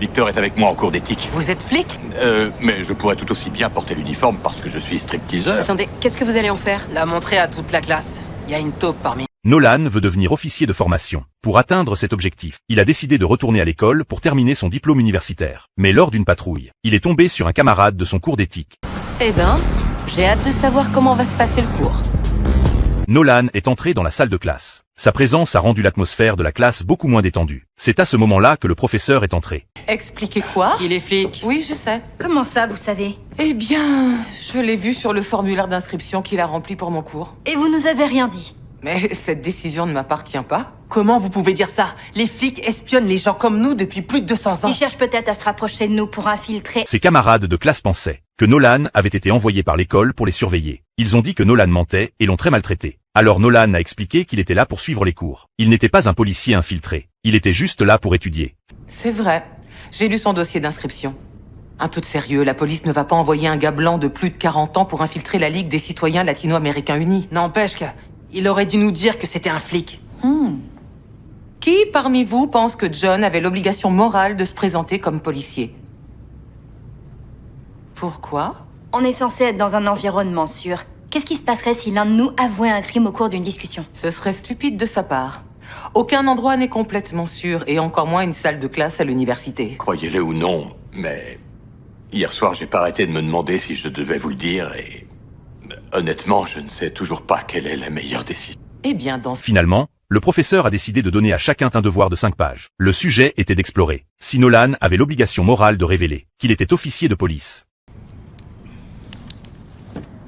Victor est avec moi en cours d'éthique. Vous êtes flic? Mais je pourrais tout aussi bien porter l'uniforme parce que je suis stripteaseur. Attendez, qu'est-ce que vous allez en faire? La montrer à toute la classe. Il y a une taupe parmi. Nolan veut devenir officier de formation. Pour atteindre cet objectif, il a décidé de retourner à l'école pour terminer son diplôme universitaire. Mais lors d'une patrouille, il est tombé sur un camarade de son cours d'éthique. Eh ben, j'ai hâte de savoir comment va se passer le cours. Nolan est entré dans la salle de classe. Sa présence a rendu l'atmosphère de la classe beaucoup moins détendue. C'est à ce moment-là que le professeur est entré. Expliquez quoi? Il est flic. Oui, je sais. Comment ça, vous savez? Eh bien, je l'ai vu sur le formulaire d'inscription qu'il a rempli pour mon cours. Et vous nous avez rien dit? Mais cette décision ne m'appartient pas. Comment vous pouvez dire ça? Les flics espionnent les gens comme nous depuis plus de 200 ans. Ils cherchent peut-être à se rapprocher de nous pour infiltrer. Ses camarades de classe pensaient que Nolan avait été envoyé par l'école pour les surveiller. Ils ont dit que Nolan mentait et l'ont très maltraité. Alors Nolan a expliqué qu'il était là pour suivre les cours. Il n'était pas un policier infiltré. Il était juste là pour étudier. C'est vrai. J'ai lu son dossier d'inscription. Un peu de sérieux, la police ne va pas envoyer un gars blanc de plus de 40 ans pour infiltrer la Ligue des citoyens latino-américains unis. N'empêche que, il aurait dû nous dire que c'était un flic. Qui parmi vous pense que John avait l'obligation morale de se présenter comme policier? Pourquoi? On est censé être dans un environnement sûr. Qu'est-ce qui se passerait si l'un de nous avouait un crime au cours d'une discussion? Ce serait stupide de sa part. Aucun endroit n'est complètement sûr, et encore moins une salle de classe à l'université. Croyez-le ou non, mais hier soir, j'ai pas arrêté de me demander si je devais vous le dire et honnêtement, je ne sais toujours pas quelle est la meilleure décision. Eh bien, dans ce... Finalement, le professeur a décidé de donner à chacun un devoir de 5 pages. Le sujet était d'explorer si Nolan avait l'obligation morale de révéler qu'il était officier de police.